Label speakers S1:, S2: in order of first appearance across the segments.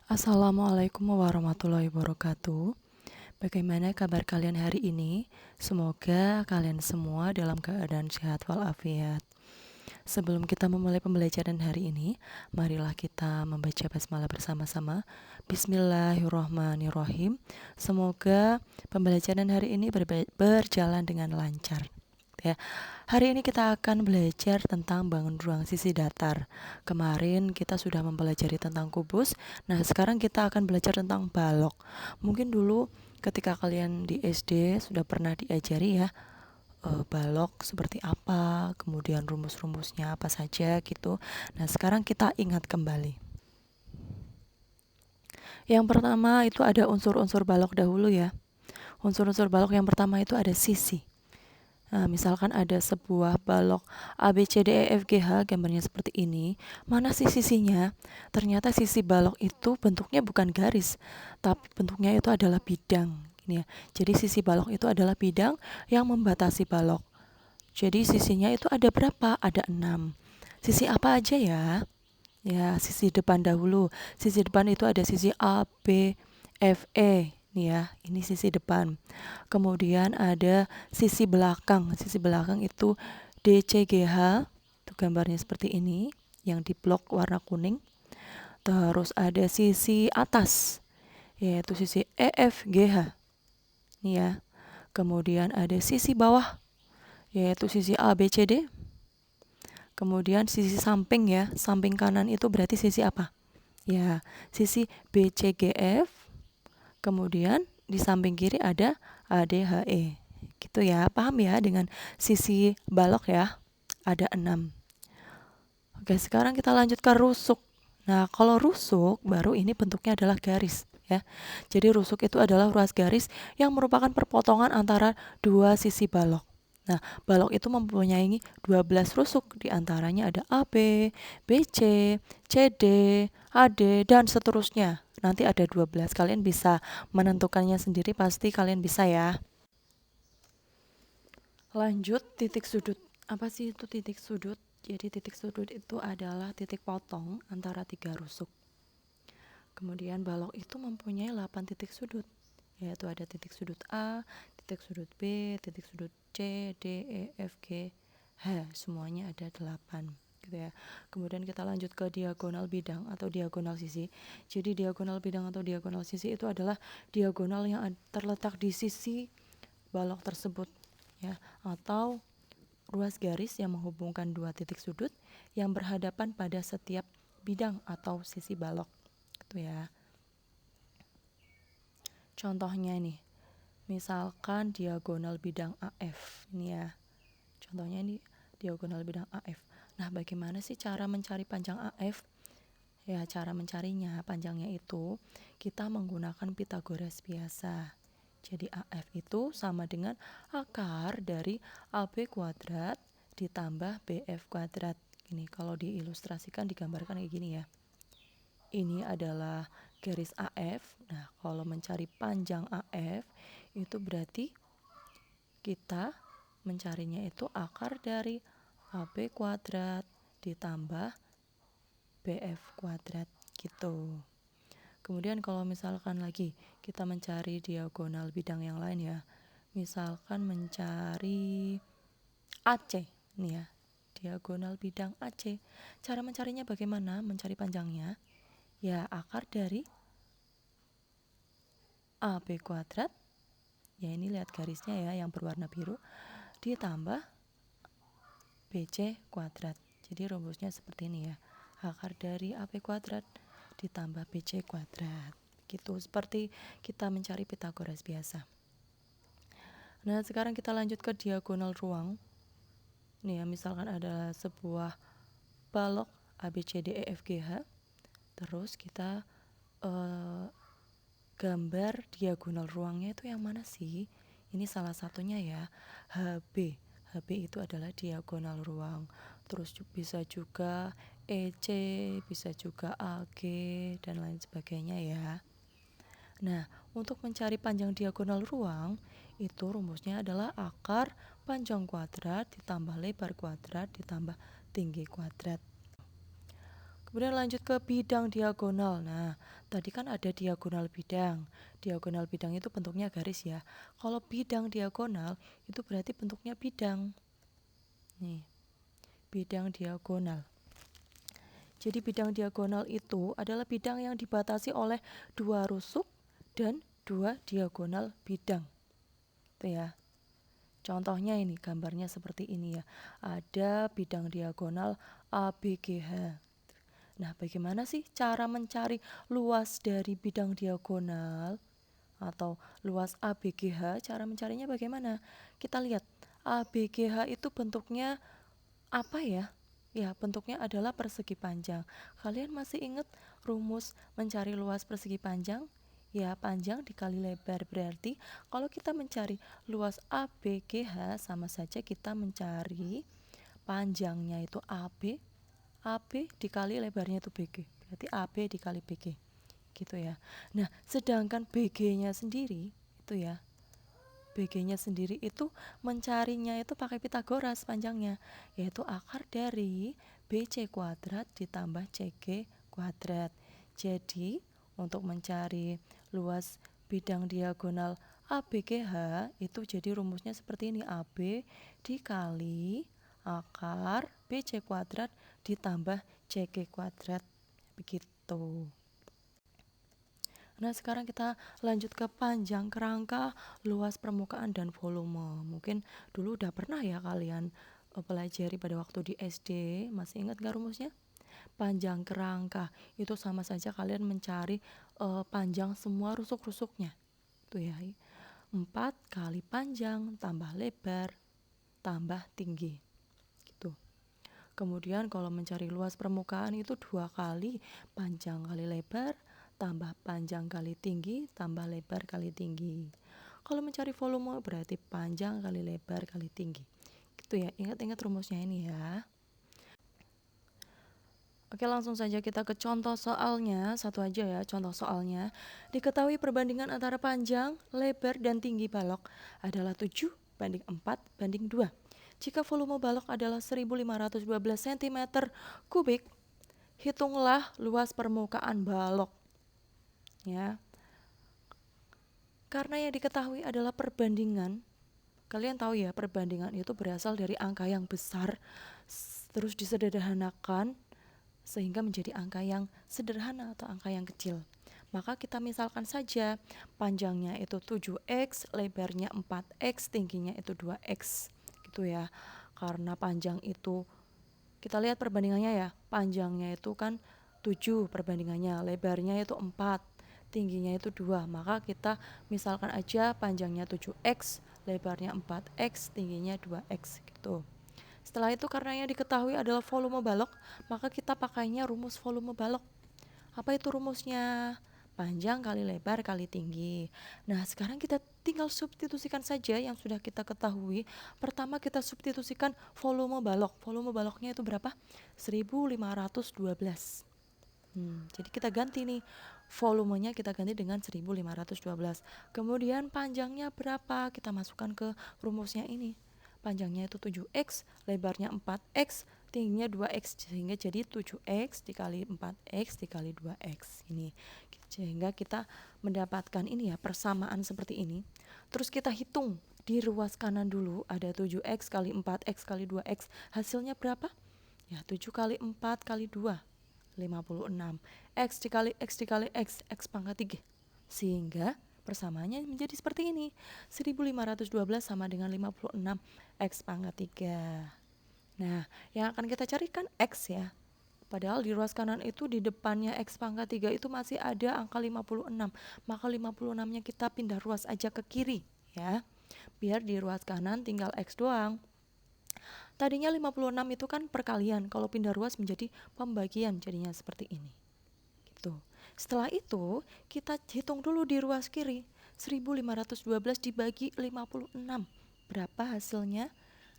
S1: Assalamualaikum warahmatullahi wabarakatuh. Bagaimana kabar kalian hari ini? Semoga kalian semua dalam keadaan sehat walafiat. Sebelum kita memulai pembelajaran hari ini, marilah kita membaca basmalah bersama-sama. Bismillahirrahmanirrahim. Semoga pembelajaran hari ini berjalan dengan lancar. Ya. Hari ini kita akan belajar tentang bangun ruang sisi datar. Kemarin kita sudah mempelajari tentang kubus. Nah, sekarang kita akan belajar tentang balok. Mungkin dulu ketika kalian di SD sudah pernah diajari ya, balok seperti apa, kemudian rumus-rumusnya apa saja gitu. Nah, sekarang kita ingat kembali. Yang pertama itu ada unsur-unsur balok dahulu ya. Unsur-unsur balok yang pertama itu ada sisi. Nah, misalkan ada sebuah balok A, B, C, D, E, F, G, H, gambarnya seperti ini. Mana sih sisinya? Ternyata sisi balok itu bentuknya bukan garis, tapi bentuknya itu adalah bidang. Ini ya. Jadi sisi balok itu adalah bidang yang membatasi balok. Jadi sisinya itu ada berapa? Ada 6. Sisi apa aja ya? Ya, sisi depan dahulu. Sisi depan itu ada sisi A, B, F, E. Nih ya, ini sisi depan. Kemudian ada sisi belakang. Sisi belakang itu D, C, G, H. Itu gambarnya seperti ini, yang di blok warna kuning. Terus ada sisi atas, yaitu sisi E, F, G, H. Nih ya. Kemudian ada sisi bawah, yaitu sisi A, B, C, D. Kemudian sisi samping ya, samping kanan itu berarti sisi apa? Ya, sisi B, C, G, F. Kemudian di samping kiri ada A, D, H, E. Gitu ya, paham ya dengan sisi balok ya? Ada 6. Oke, sekarang kita lanjut ke rusuk. Nah, kalau rusuk baru ini bentuknya adalah garis ya. Jadi rusuk itu adalah ruas garis yang merupakan perpotongan antara dua sisi balok. Nah, balok itu mempunyai 12 rusuk, diantaranya ada AB, BC, CD, AD, dan seterusnya. Nanti ada 12, kalian bisa menentukannya sendiri, pasti kalian bisa ya. Lanjut, titik sudut. Apa sih itu titik sudut? Jadi titik sudut itu adalah titik potong antara 3 rusuk. Kemudian balok itu mempunyai 8 titik sudut, yaitu ada titik sudut A, titik sudut B, titik sudut C, D, E, F, G, H. Semuanya ada 8 gitu ya. Kemudian kita lanjut ke diagonal bidang atau diagonal sisi. Jadi diagonal bidang atau diagonal sisi itu adalah diagonal yang terletak di sisi balok tersebut ya, atau ruas garis yang menghubungkan dua titik sudut yang berhadapan pada setiap bidang atau sisi balok gitu ya. Contohnya nih, misalkan diagonal bidang AF ini ya. Contohnya ini diagonal bidang AF. Nah, bagaimana sih cara mencari panjang AF? Ya, cara mencarinya panjangnya itu kita menggunakan Pythagoras biasa. Jadi AF itu sama dengan akar dari AB kuadrat ditambah BF kuadrat. Ini kalau diilustrasikan digambarkan kayak gini ya. Ini adalah garis AF. Nah, kalau mencari panjang AF itu berarti kita mencarinya itu akar dari AB kuadrat ditambah BF kuadrat gitu. Kemudian kalau misalkan lagi kita mencari diagonal bidang yang lain ya, misalkan mencari AC nih ya, diagonal bidang AC. Cara mencarinya bagaimana? Mencari panjangnya ya akar dari AB kuadrat, ya ini lihat garisnya ya yang berwarna biru, ditambah BC kuadrat. Jadi rumusnya seperti ini ya, akar dari AB kuadrat ditambah BC kuadrat gitu, seperti kita mencari Pythagoras biasa. Nah, sekarang kita lanjut ke diagonal ruang. Nih ya, misalkan ada sebuah balok ABCDEFGH, terus kita gambar diagonal ruangnya itu yang mana sih? Ini salah satunya ya, HB. HB itu adalah diagonal ruang. Terus bisa juga EC, bisa juga AG, dan lain sebagainya ya. Nah, untuk mencari panjang diagonal ruang, itu rumusnya adalah akar panjang kuadrat ditambah lebar kuadrat ditambah tinggi kuadrat. Kemudian lanjut ke bidang diagonal. Nah, tadi kan ada diagonal bidang. Diagonal bidang itu bentuknya garis ya. Kalau bidang diagonal itu berarti bentuknya bidang. Nih, bidang diagonal. Jadi bidang diagonal itu adalah bidang yang dibatasi oleh dua rusuk dan dua diagonal bidang. Itu ya. Contohnya ini gambarnya seperti ini ya. Ada bidang diagonal ABGH. Nah, bagaimana sih cara mencari luas dari bidang diagonal atau luas ABGH? Cara mencarinya bagaimana? Kita lihat ABGH itu bentuknya apa ya? Ya, bentuknya adalah persegi panjang. Kalian masih ingat rumus mencari luas persegi panjang? Ya, panjang dikali lebar. Berarti kalau kita mencari luas ABGH sama saja kita mencari panjangnya itu AB dikali lebarnya itu BG. Berarti AB dikali BG. Gitu ya. Nah, sedangkan BG-nya sendiri itu ya. BG-nya sendiri itu mencarinya itu pakai Pitagoras panjangnya, yaitu akar dari BC kuadrat ditambah CG kuadrat. Jadi, untuk mencari luas bidang diagonal ABGH itu jadi rumusnya seperti ini, AB dikali akar BC kuadrat ditambah CG kuadrat. Begitu. Nah, sekarang kita lanjut ke panjang kerangka, luas permukaan, dan volume. Mungkin dulu udah pernah ya kalian pelajari pada waktu di SD. Masih ingat gak rumusnya? Panjang kerangka itu sama saja kalian mencari panjang semua rusuk-rusuknya. Itu ya. 4 kali panjang tambah lebar tambah tinggi. Gitu. Kemudian kalau mencari luas permukaan itu 2 kali panjang kali lebar tambah panjang kali tinggi tambah lebar kali tinggi. Kalau mencari volume berarti panjang kali lebar kali tinggi. Gitu ya, ingat-ingat rumusnya ini ya. Oke, langsung saja kita ke contoh soalnya. Satu aja ya contoh soalnya. Diketahui perbandingan antara panjang, lebar, dan tinggi balok adalah 7 banding 4 banding 2. Jika volume balok adalah 1512 cm kubik, hitunglah luas permukaan balok. Ya. Karena yang diketahui adalah perbandingan. Kalian tahu ya, perbandingan itu berasal dari angka yang besar terus disederhanakan sehingga menjadi angka yang sederhana atau angka yang kecil. Maka kita misalkan saja panjangnya itu 7x, lebarnya 4x, tingginya itu 2x. Gitu ya. Karena panjang itu kita lihat perbandingannya ya. Panjangnya itu kan 7 perbandingannya, lebarnya itu 4, tingginya itu 2. Maka kita misalkan aja panjangnya 7x, lebarnya 4x, tingginya 2x gitu. Setelah itu karena yang diketahui adalah volume balok, maka kita pakainya rumus volume balok. Apa itu rumusnya? Panjang kali lebar kali tinggi. Nah, sekarang kita tinggal substitusikan saja yang sudah kita ketahui. Pertama kita substitusikan volume balok. Volume baloknya itu berapa? 1512. Jadi kita ganti nih, volumenya kita ganti dengan 1512. Kemudian panjangnya berapa? Kita masukkan ke rumusnya ini. Panjangnya itu 7x, lebarnya 4x, tingginya 2x, sehingga jadi 7x dikali 4x dikali 2x ini. Sehingga kita mendapatkan ini ya, persamaan seperti ini. Terus kita hitung di ruas kanan dulu, ada 7x kali 4x kali 2x, hasilnya berapa? Ya, 7 kali 4 kali 2, 56. X dikali X dikali X, X pangkat 3. Sehingga persamaannya menjadi seperti ini. 1512 sama dengan 56 X pangkat 3. Nah, yang akan kita carikan X ya. Padahal di ruas kanan itu di depannya X pangkat 3 itu masih ada angka 56. Maka 56-nya kita pindah ruas aja ke kiri ya. Biar di ruas kanan tinggal X doang. Tadinya 56 itu kan perkalian, kalau pindah ruas menjadi pembagian, jadinya seperti ini. Gitu. Setelah itu, kita hitung dulu di ruas kiri. 1512 dibagi 56. Berapa hasilnya?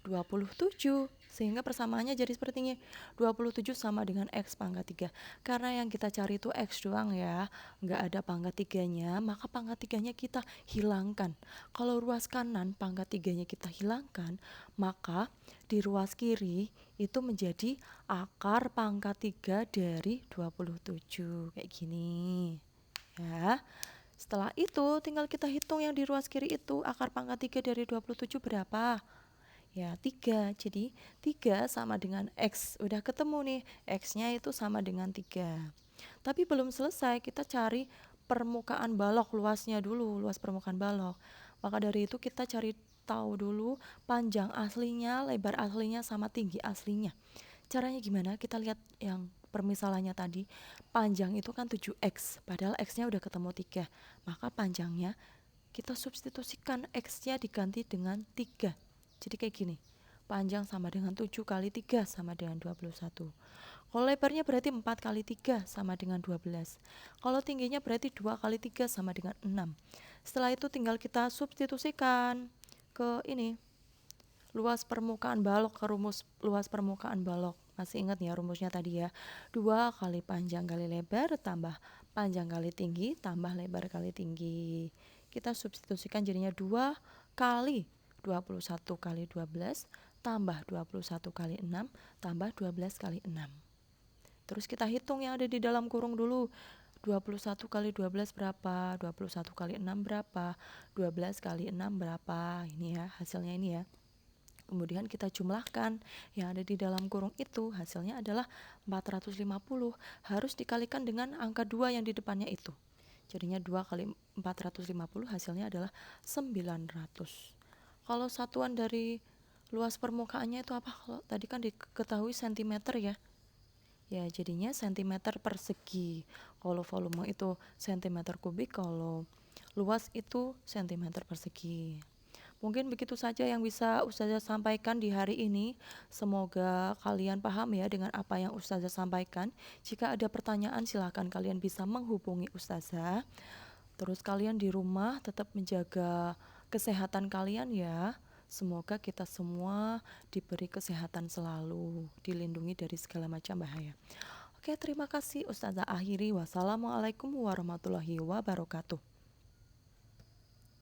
S1: 27. Sehingga persamaannya jadi seperti ini. 27 sama dengan X pangkat 3. Karena yang kita cari itu X doang ya. Nggak ada pangkat 3-nya, maka pangkat 3-nya kita hilangkan. Kalau ruas kanan pangkat 3-nya kita hilangkan, maka di ruas kiri itu menjadi akar pangkat 3 dari 27. Kayak gini. Ya. Setelah itu tinggal kita hitung yang di ruas kiri itu akar pangkat 3 dari 27 berapa? Ya 3. Jadi 3 sama dengan X. Udah ketemu nih, X-nya itu sama dengan 3. Tapi belum selesai, kita cari permukaan balok luasnya dulu, luas permukaan balok. Maka dari itu kita cari tahu dulu panjang aslinya, lebar aslinya sama tinggi aslinya. Caranya gimana? Kita lihat yang permisalannya tadi. Panjang itu kan 7X, padahal X-nya udah ketemu 3. Maka panjangnya kita substitusikan, X-nya diganti dengan 3. Jadi kayak gini, panjang sama dengan 7 kali 3 sama dengan 21. Kalau lebarnya berarti 4 kali 3 sama dengan 12. Kalau tingginya berarti 2 kali 3 sama dengan 6. Setelah itu tinggal kita substitusikan ke ini, luas permukaan balok, ke rumus luas permukaan balok. Masih ingat ya rumusnya tadi ya, 2 kali panjang kali lebar tambah panjang kali tinggi tambah lebar kali tinggi. Kita substitusikan jadinya 2 kali 21 kali 12 tambah 21 kali 6 tambah 12 kali 6. Terus kita hitung yang ada di dalam kurung dulu. 21 kali 12 berapa? 21 kali 6 berapa? 12 kali 6 berapa? Ini ya, hasilnya ini ya. Kemudian kita jumlahkan yang ada di dalam kurung itu, hasilnya adalah 450. Harus dikalikan dengan angka 2 yang di depannya itu. Jadinya 2 kali 450 hasilnya adalah 900. Kalau satuan dari luas permukaannya itu apa? Kalau tadi kan diketahui sentimeter ya. Ya, jadinya sentimeter persegi. Kalau volume itu sentimeter kubik, kalau luas itu sentimeter persegi. Mungkin begitu saja yang bisa Ustazah sampaikan di hari ini. Semoga kalian paham ya dengan apa yang Ustazah sampaikan. Jika ada pertanyaan silahkan kalian bisa menghubungi Ustazah. Terus kalian di rumah tetap menjaga kesehatan kalian ya. Semoga kita semua diberi kesehatan selalu, dilindungi dari segala macam bahaya. Oke, terima kasih Ustazah akhiri. Wassalamualaikum warahmatullahi wabarakatuh.